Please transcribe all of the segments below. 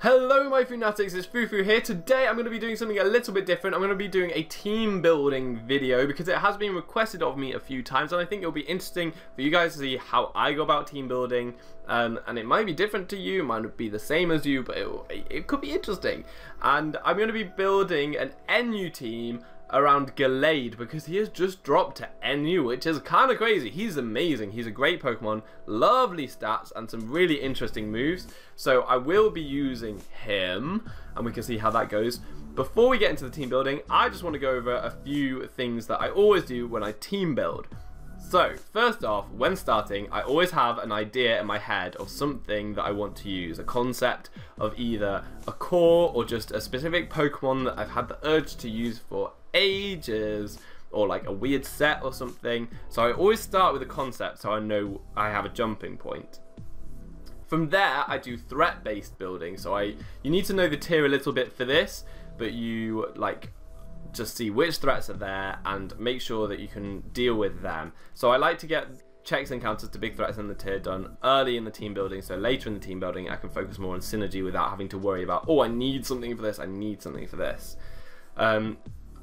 Hello my Fanatics, it's Fufu here. Today I'm going to be doing something a little bit different. I'm going to be doing a team building video because it has been requested of me a few times, and I think it'll be interesting for you guys to see how I go about team building, and it might be different to you, it might not be the same as you, but it could be interesting. And I'm going to be building an NU team around Gallade because he has just dropped to NU, which is kind of crazy. He's amazing. He's a great Pokemon, lovely stats and some really interesting moves. So I will be using him and we can see how that goes. Before we get into the team building, I just want to go over a few things that I always do when I team build. So first off, when starting, I always have an idea in my head of something that I want to use, a concept of either a core or just a specific Pokemon that I've had the urge to use for ages, or like a weird set or something. So I always start with a concept so I know I have a jumping point. From there I do threat based building, so you need to know the tier a little bit for this, but you like just see which threats are there and make sure that you can deal with them. So I like to get checks and counters to big threats in the tier done early in the team building, so later in the team building I can focus more on synergy without having to worry about, oh, I need something for this, I need something for this.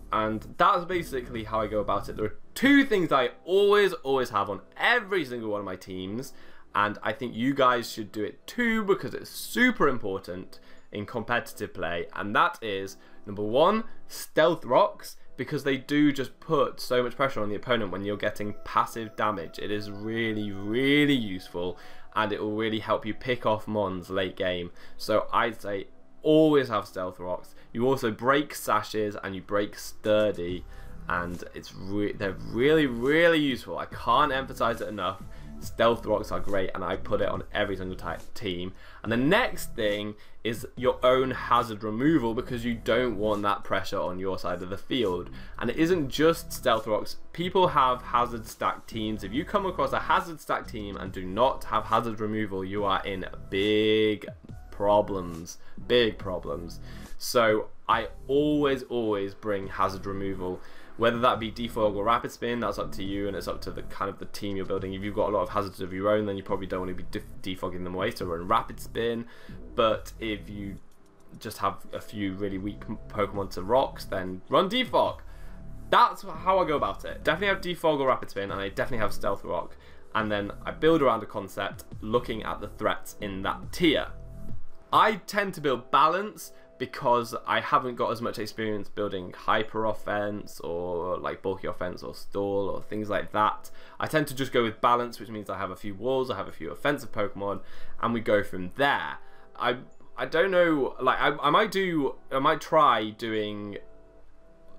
And that's basically how I go about it. There are two things I always have on every single one of my teams, and I think you guys should do it too because it's super important in competitive play, and that is, number one, stealth rocks, because they do just put so much pressure on the opponent when you're getting passive damage. It is really useful, and it will really help you pick off mons late game. So I'd say always have stealth rocks. You also break sashes and you break sturdy, and they're really useful. I can't emphasize it enough. Stealth rocks are great, and I put it on every single team. And the next thing is your own hazard removal, because you don't want that pressure on your side of the field. And it isn't just stealth rocks. People have hazard stack teams. If you come across a hazard stack team and do not have hazard removal, you are in big problems. So I always bring hazard removal, whether that be defog or rapid spin. That's up to you, and it's up to the kind of the team you're building. If you've got a lot of hazards of your own, then you probably don't want to be defogging them away, so run rapid spin. But if you just have a few really weak Pokemon to rocks, then run defog. That's how I go about it. Definitely have defog or rapid spin, and I definitely have stealth rock, and then I build around a concept looking at the threats in that tier. I tend to build balance because I haven't got as much experience building hyper offense or like bulky offense or stall or things like that. I tend to just go with balance, which means I have a few walls, I have a few offensive Pokemon, and we go from there. I don't know, like I might try doing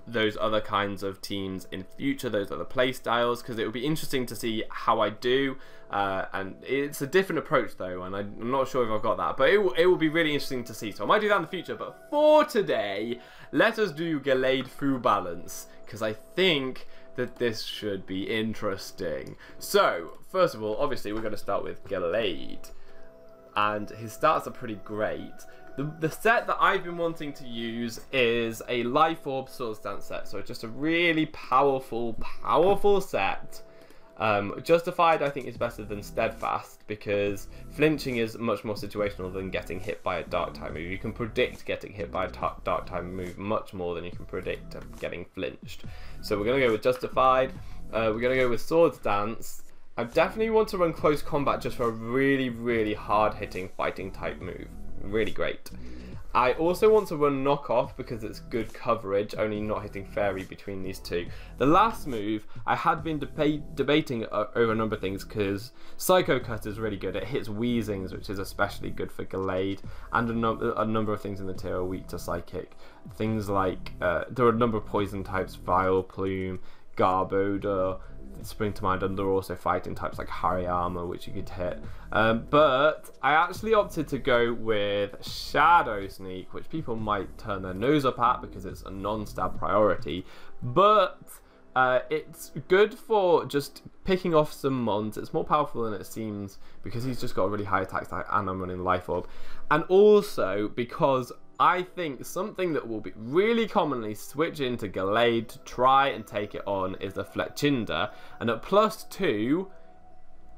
those other kinds of teams in future, those other play styles, because it would be interesting to see how I do, and it's a different approach though, and I'm not sure if I've got that, but it will be really interesting to see. So I might do that in the future, but for today let us do Gallade Foobalance, because I think that this should be interesting. So first of all, obviously we're going to start with Gallade, and his stats are pretty great. The set that I've been wanting to use is a Life Orb Swords Dance set, so it's just a really powerful set. Justified, I think, is better than Steadfast because flinching is much more situational than getting hit by a Dark type move. You can predict getting hit by a Dark type move much more than you can predict getting flinched. So we're going to go with Justified. We're going to go with Swords Dance. I definitely want to run Close Combat just for a really hard-hitting fighting type move. Really great. I also want to run Knockoff because it's good coverage, only not hitting Fairy between these two. The last move, I had been debating over a number of things, because Psycho Cut is really good. It hits Weezings, which is especially good for Gallade, and a number of things in the tier are weak to Psychic. Things like, there are a number of poison types, Vile Plume, Garbodor, spring to mind, and there are also fighting types like Hariyama, which you could hit. But I actually opted to go with Shadow Sneak, which people might turn their nose up at because it's a non-stab priority. But it's good for just picking off some mons. It's more powerful than it seems because he's just got a really high attack stat, and I'm running Life Orb. And also because I think something that will be really commonly switch into Gallade to try and take it on is the Fletchinder, and at +2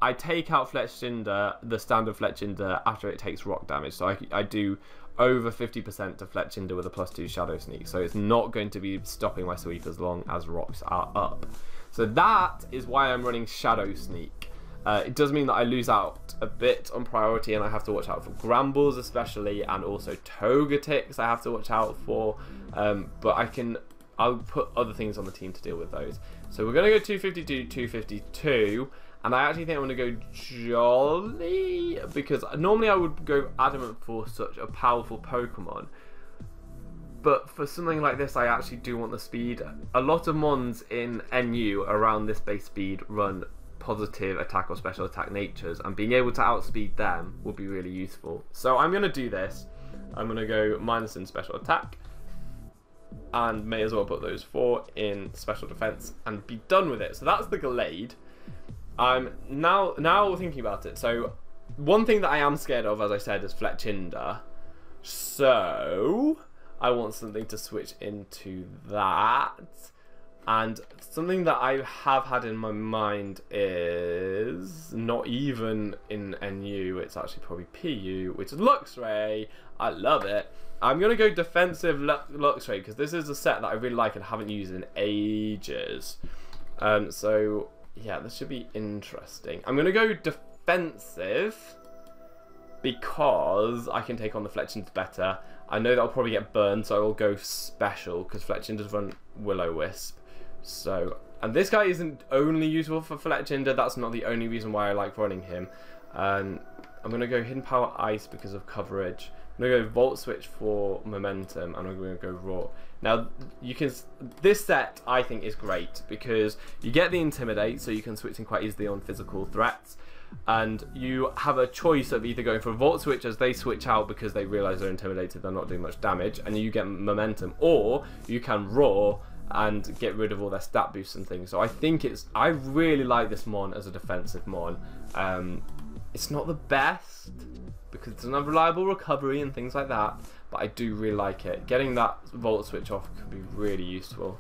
I take out Fletchinder, the standard Fletchinder, after it takes rock damage. So I do over 50% to Fletchinder with a +2 Shadow Sneak. So it's not going to be stopping my sweep as long as rocks are up. So that is why I'm running Shadow Sneak. It does mean that I lose out a bit on priority, and I have to watch out for Grambles especially, and also Togatics I have to watch out for. But I'll put other things on the team to deal with those. So we're going to go 252, 252. And I actually think I'm going to go Jolly, because normally I would go Adamant for such a powerful Pokemon. But for something like this, I actually do want the speed. A lot of Mons in NU around this base speed run positive attack or special attack natures, and being able to outspeed them would be really useful. So I'm going to do this. I'm going to go minus in special attack, and may as well put those 4 in special defense and be done with it. So that's the Gallade. I'm now thinking about it. So one thing that I am scared of, as I said, is Fletchinder. So I want something to switch into that. And something that I have had in my mind is not even in NU, it's actually probably PU, which is Luxray. I love it. I'm going to go defensive Luxray, because this is a set that I really like and haven't used in ages. So yeah, this should be interesting. I'm going to go defensive because I can take on the Fletchinders better. I know that I'll probably get burned, so I will go special because Fletchinders run Will-O-Wisp. So, and this guy isn't only useful for Fletchinder. That's not the only reason why I like running him. I'm going to go Hidden Power Ice because of coverage. I'm going to go Volt Switch for momentum, and I'm going to go Raw. Now, this set I think is great because you get the Intimidate, so you can switch in quite easily on physical threats, and you have a choice of either going for a Volt Switch as they switch out because they realise they're intimidated, they're not doing much damage, and you get momentum, or you can Raw and get rid of all their stat boosts and things. So I really like this Mon as a defensive Mon. It's not the best because it doesn't have reliable recovery and things like that, but I do really like it. Getting that Volt Switch off could be really useful.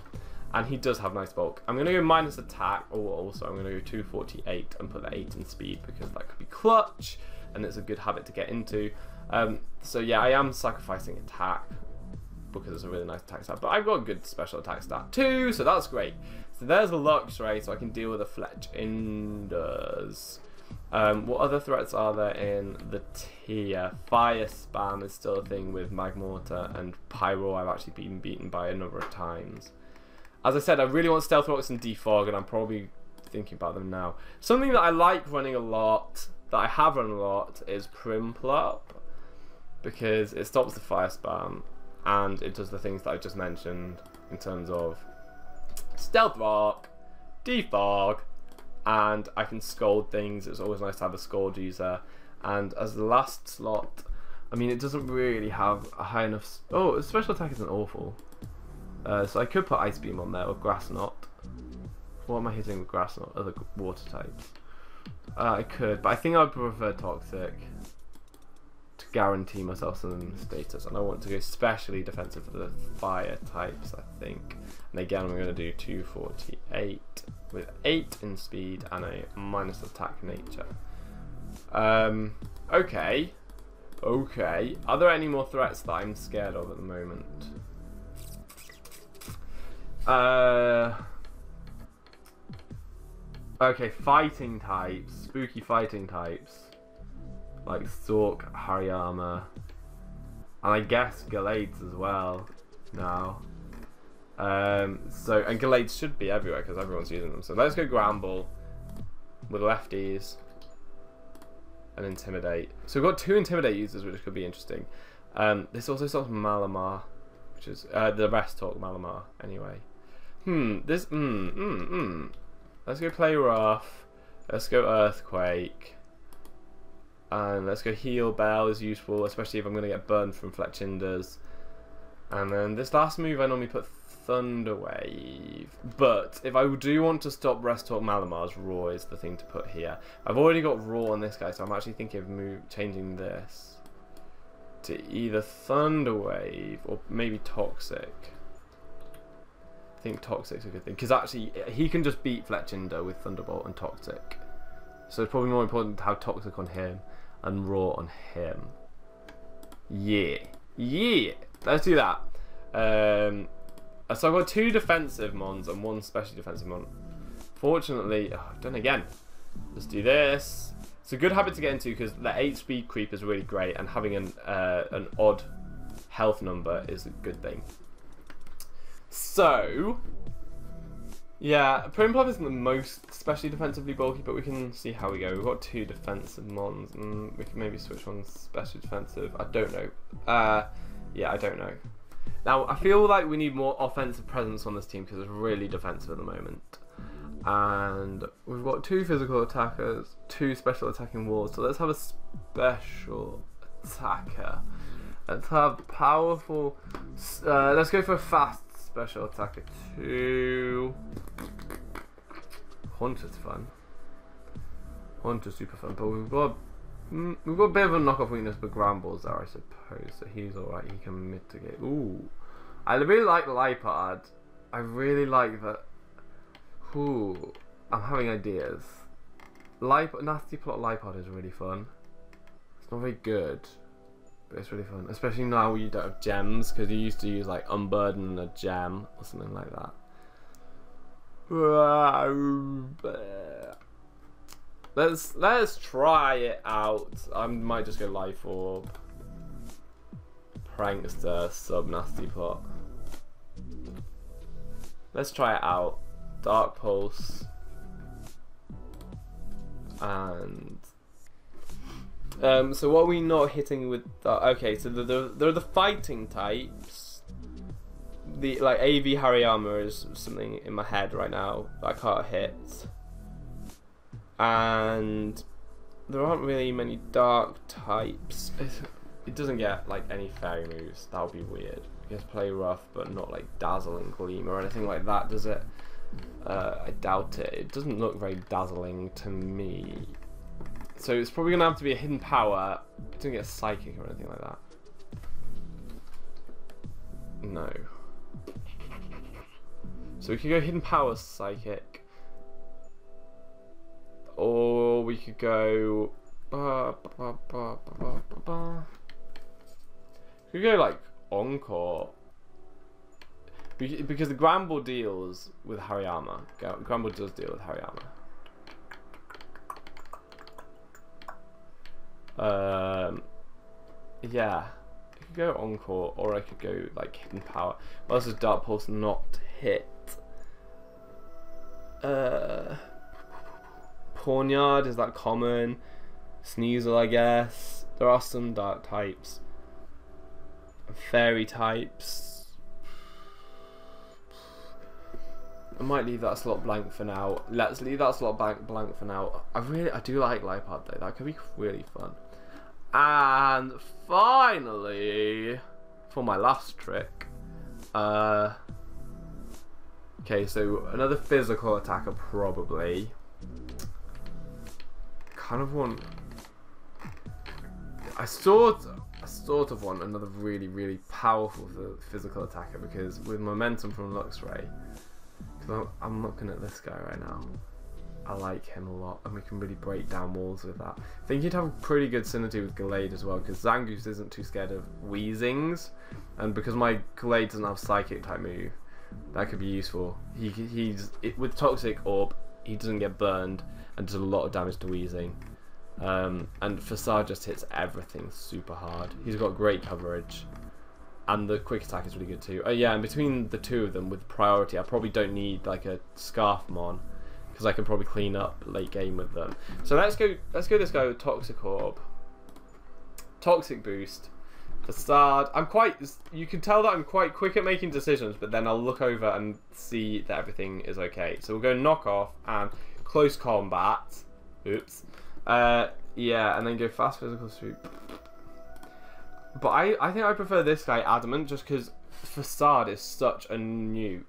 And he does have nice bulk. I'm going to go minus attack, or also I'm going to go 248 and put the 8 in speed because that could be clutch, and it's a good habit to get into. So yeah, I am sacrificing attack because it's a really nice attack stat, but I've got a good special attack stat too, so that's great. So there's a Luxray, so I can deal with the Fletchinders. What other threats are there in the tier? Fire Spam is still a thing with Magmortar, and Pyro I've actually been beaten by a number of times. As I said, I really want Stealth Rocks and Defog, and I'm probably thinking about them now. Something that I like running a lot, that I have run a lot, is Primplup, because it stops the Fire Spam, and it does the things that I just mentioned in terms of Stealth Rock, Defog, and I can Scold things. It's always nice to have a Scold user. And as the last slot, I mean, it doesn't really have a high enough... Oh, special attack isn't awful. So I could put Ice Beam on there, or Grass Knot. What am I hitting with Grass Knot? Other water types. I could, but I think I would prefer Toxic to guarantee myself some status. And I want to go specially defensive for the fire types, I think. And again, I'm going to do 248 with 8 in speed and a minus attack nature. Okay. Okay. Are there any more threats that I'm scared of at the moment? Okay, fighting types. Spooky fighting types. Like Stork, Hariyama. And I guess Gallades as well now. And Gallades should be everywhere because everyone's using them. So let's go Gramble with lefties and Intimidate. So we've got 2 Intimidate users, which could be interesting. This also stops Malamar, which is the rest talk Malamar anyway. Let's go play Rough. Let's go Earthquake. And let's go Heal Bell is useful, especially if I'm going to get burned from Fletchinders. And then this last move I normally put Thunder Wave. But if I do want to stop Rest Talk Malamar's, Raw is the thing to put here. I've already got Raw on this guy, so I'm actually thinking of changing this to either Thunder Wave or maybe Toxic. I think Toxic's a good thing, because actually he can just beat Fletchinder with Thunderbolt and Toxic. So it's probably more important to have Toxic on him and Raw on him. Yeah. Yeah, let's do that. So I've got 2 defensive mons and 1 specially defensive mon. Fortunately, I've done it again. Let's do this. It's a good habit to get into because the 8 speed creep is really great, and having an odd health number is a good thing. So, yeah, Primplov isn't the most specially defensively bulky, but we can see how we go. We've got 2 defensive mons, and we can maybe switch on specially defensive. I don't know. Yeah, I don't know. Now, I feel like we need more offensive presence on this team because it's really defensive at the moment. And we've got 2 physical attackers, 2 special attacking walls. So let's have a special attacker. Let's have powerful. Let's go for a fast special attacker 2. Hunter's fun. Hunter's super fun, but we've got a bit of a knockoff weakness, but ground balls there, I suppose. So he's alright. He can mitigate. Ooh, I really like Lipard. I really like that. Ooh, I'm having ideas. Nasty plot Lipard is really fun. It's not very good, but it's really fun, especially now you don't have gems, because you used to use like Unburden and a gem or something like that. Let's try it out. I might just go Life Orb, Prankster, Sub Nasty Plot. Let's try it out. Dark Pulse and so what are we not hitting with? Okay, so there are the fighting types. The like AV Hariyama is something in my head right now that I can't hit, and there aren't really many dark types. It doesn't get like any fairy moves. That would be weird. You guys play rough, but not like dazzling Gleam or anything like that, does it? I doubt it. It doesn't look very dazzling to me. So it's probably going to have to be a hidden power. It doesn't get psychic or anything like that. No. So we could go hidden power psychic. Or we could go... we could go like Encore. Because the Gramble deals with Hariyama. Gramble does deal with Hariyama. Yeah. I could go Encore, or I could go like Hidden Power. What else does Dark Pulse not hit? Pawnyard, is that common? Sneasel, I guess. There are some dark types. Fairy types. I might leave that slot blank for now. Let's leave that slot blank for now. I do like Lipard though. That could be really fun. And finally, for my last trick. Okay, so another physical attacker probably. Kind of want. I sort of want another really powerful physical attacker, because with momentum from Luxray. Because I'm looking at this guy right now. I like him a lot, and we can really break down walls with that. I think he'd have a pretty good synergy with Gallade as well, because Zangoose isn't too scared of Weezings, and because my Gallade doesn't have Psychic type move, that could be useful. With Toxic Orb, he doesn't get burned and does a lot of damage to Weezing. And Facade just hits everything super hard. He's got great coverage. And the quick attack is really good too. Yeah, and between the two of them with priority, I probably don't need like a Scarfmon, because I can probably clean up late game with them. So let's go this guy with Toxic Orb. Toxic Boost. Facade. You can tell that I'm quite quick at making decisions, but then I'll look over and see that everything is okay. So we'll go Knock Off and Close Combat. Oops. Yeah, and then go Fast Physical Swoop. But I think I prefer this guy, Adamant, just because Facade is such a nuke.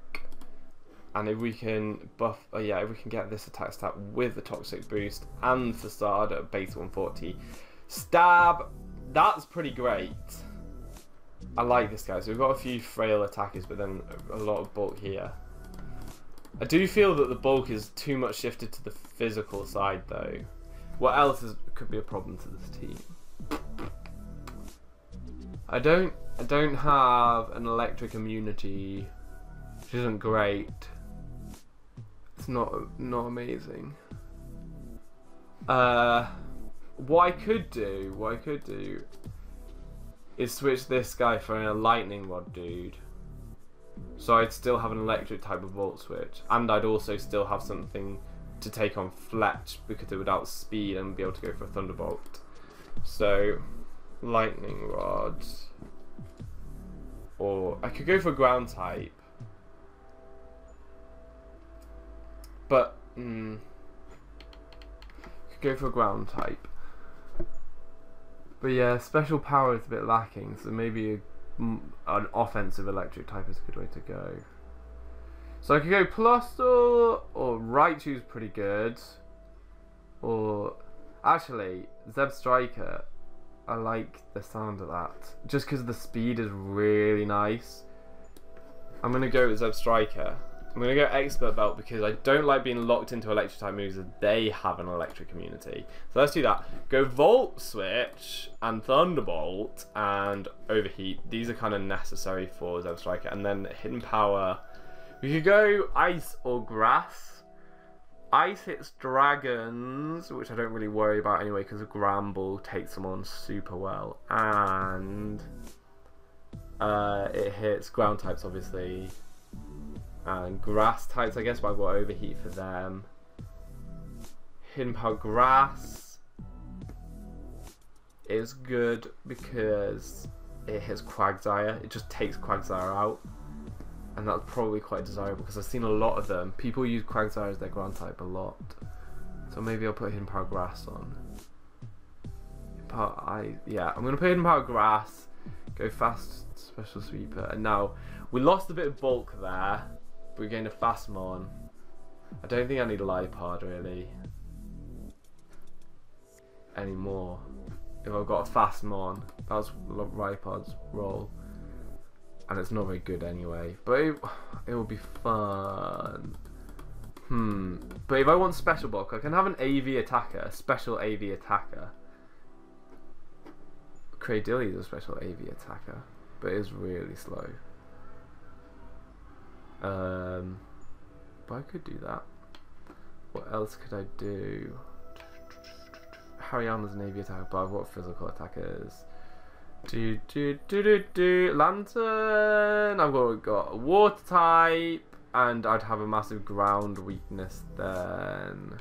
And if we can buff, if we can get this attack stat with the Toxic Boost and Facade at base 140. Stab, that's pretty great. I like this guy. So we've got a few frail attackers, but then a lot of bulk here. I do feel that the bulk is too much shifted to the physical side though. What else could be a problem to this team? I don't I don't have an electric immunity, which isn't great. It's not amazing. What I could do is switch this guy for a lightning rod dude. So I'd still have an electric type of volt switch, and I'd also still have something to take on Fletch because it would outspeed and be able to go for a thunderbolt. So lightning rod, or I could go for ground type, but could go for ground type. But yeah, special power is a bit lacking, so maybe an offensive electric type is a good way to go. So I could go Plusle, or Raichu's pretty good, or actually Zeb Striker. I like the sound of that, just because the speed is really nice. I'm gonna go with Zeb Striker. I'm going to go Expert Belt because I don't like being locked into electric type moves as they have an electric immunity. So let's do that. Go Volt Switch and Thunderbolt and Overheat. These are kind of necessary for Zeb Striker. And then Hidden Power. We could go Ice or Grass. Ice hits dragons, which I don't really worry about anyway because Gramble takes them on super well. And it hits ground types obviously. And grass types, I guess, but I've got Overheat for them. Hidden Power Grass is good because it hits Quagsire. It just takes Quagsire out. And that's probably quite desirable because I've seen a lot of them. People use Quagsire as their ground type a lot. So maybe I'll put Hidden Power Grass on. Yeah, I'm going to put Hidden Power Grass. Go Fast Special Sweeper. And now, we lost a bit of bulk there. We're going to Fast Mon. I don't think I need a Lipard really anymore. If I've got a Fast Mon, that's Lipard's role, and it's not very good anyway. But it will be fun. But if I want special bulk, I can have an AV attacker, a special AV attacker. Cradilly is a special AV attacker, but it is really slow. But I could do that. What else could I do? Hariyama's an AV attacker, but I've got physical attackers. Lantern! I've got a water type, and I'd have a massive ground weakness then.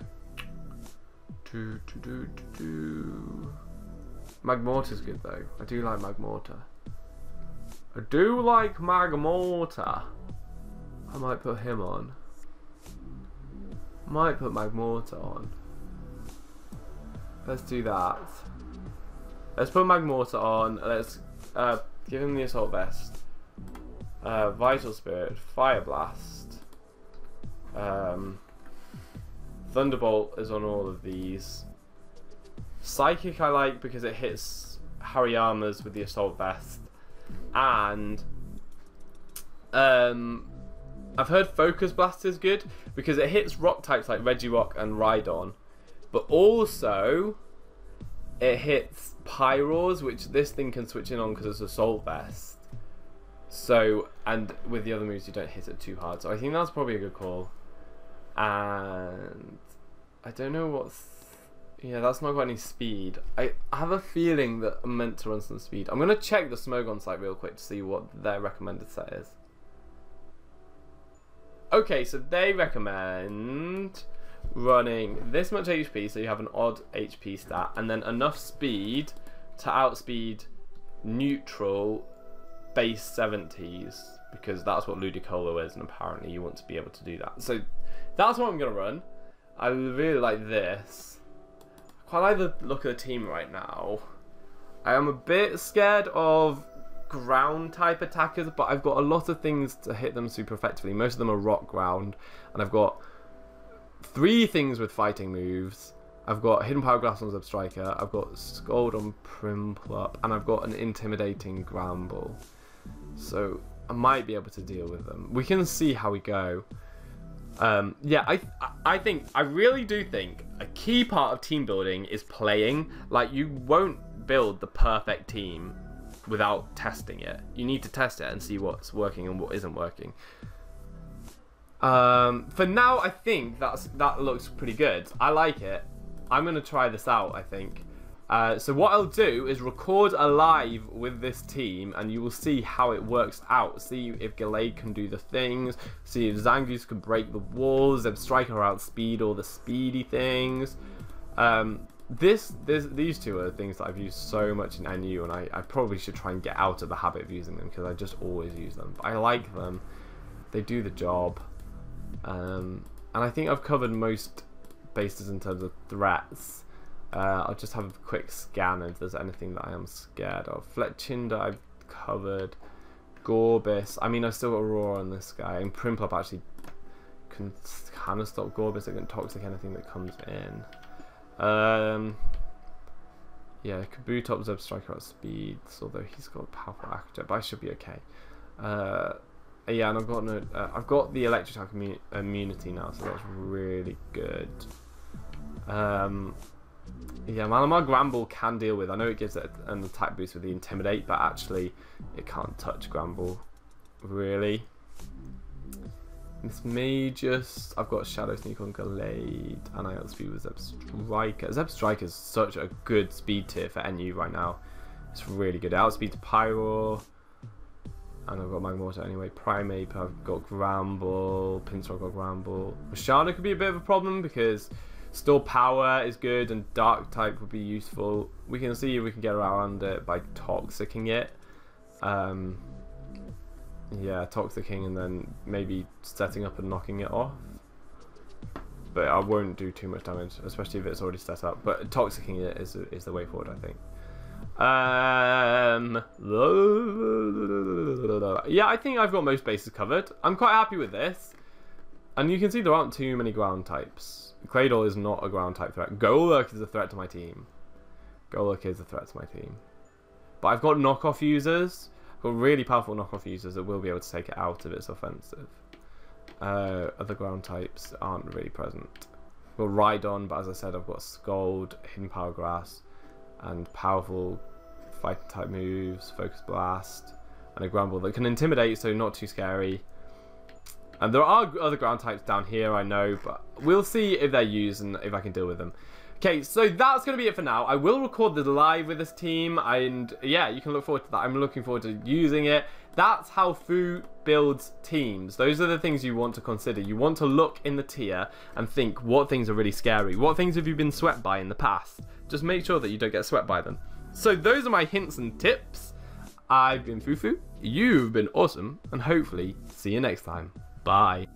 Magmortar's good though. I do like Magmortar. I do like Magmortar. I might put him on. Might put Magmortar on. Let's do that. Let's put Magmortar on. Let's give him the Assault Vest. Vital Spirit. Fire Blast. Thunderbolt is on all of these. Psychic I like because it hits Hariyama's with the Assault Vest. And I've heard Focus Blast is good because it hits rock types like Regirock and Rhydon, but also it hits Pyroars, which this thing can switch in on because it's Assault Vest. So, and with the other moves you don't hit it too hard, so I think that's probably a good call. And I don't know what's... Yeah, that's not got any speed. I have a feeling that I'm meant to run some speed. I'm going to check the Smogon site real quick to see what their recommended set is. Okay, so they recommend running this much HP, so you have an odd HP stat, and then enough speed to outspeed neutral base 70s, because that's what Ludicolo is, and apparently you want to be able to do that. So that's what I'm going to run. I really like this. I quite like the look of the team right now. I am a bit scared of ground type attackers, but I've got a lot of things to hit them super effectively. Most of them are rock ground, and I've got 3 things with fighting moves. I've got Hidden Power Grass on Zeb Striker, I've got Scold on Primplup, and I've got an intimidating Gramble. So I might be able to deal with them. We can see how we go. Yeah, I really do think a key part of team building is playing. Like, you won't build the perfect team without testing it. You need to test it and see what's working and what isn't working. For now, I think that looks pretty good. I like it. I'm going to try this out, I think. So what I'll do is record a live with this team, and you will see how it works out. See if Gallade can do the things. See if Zangoose can break the walls. If Striker outspeed all the speedy things. These two are things that I've used so much in NU, and I probably should try and get out of the habit of using them, because I just always use them. But I like them. They do the job. And I think I've covered most bases in terms of threats. I'll just have a quick scan if there's anything that I am scared of. Fletchinder I've covered. Gorbis. I mean, I've still got Aurora on this guy. And Primplop actually can kind of stop Gorbis. It can toxic anything that comes in. Yeah, Kabutops Zeb Striker at speeds, although he's got a powerful actor, but I should be okay. Yeah, and I've got no, I've got the electric attack immunity now, so that's really good. Yeah, Malamar Gramble can deal with. I know it gives it an attack boost with the Intimidate, but actually it can't touch Gramble, really. This may just... I've got Shadow Sneak on Gallade, and I outspeed with Zeb Striker. Zeb Striker is such a good speed tier for NU right now. It's really good. Outspeed to Pyro, and I've got Magmortar anyway. Primeape, I've got Gramble. Pinsir, I've got Gramble. Rashana could be a bit of a problem because Store Power is good, and Dark type would be useful. We can see if we can get around it by Toxicking it. Yeah, Toxicking and then maybe setting up and knocking it off. But I won't do too much damage, especially if it's already set up. But Toxicking it is the way forward, I think. Yeah, I think I've got most bases covered. I'm quite happy with this. And you can see there aren't too many ground types. Claydol is not a ground type threat. Golurk is a threat to my team. Golurk is a threat to my team. But I've got knockoff users. Got really powerful knockoff users that will be able to take it out if it's offensive. Other ground types aren't really present. I've got Rhydon, but as I said, I've got Scald, Hidden Power Grass, and powerful fighting type moves, Focus Blast, and a Gramble that can intimidate, so not too scary. And there are other ground types down here, I know, but we'll see if they're used and if I can deal with them. Okay, so that's going to be it for now. I will record the live with this team, and yeah, you can look forward to that. I'm looking forward to using it. That's how Foo builds teams. Those are the things you want to consider. You want to look in the tier and think, what things are really scary? What things have you been swept by in the past? Just make sure that you don't get swept by them. So those are my hints and tips. I've been Foo, you've been awesome, and hopefully see you next time. Bye.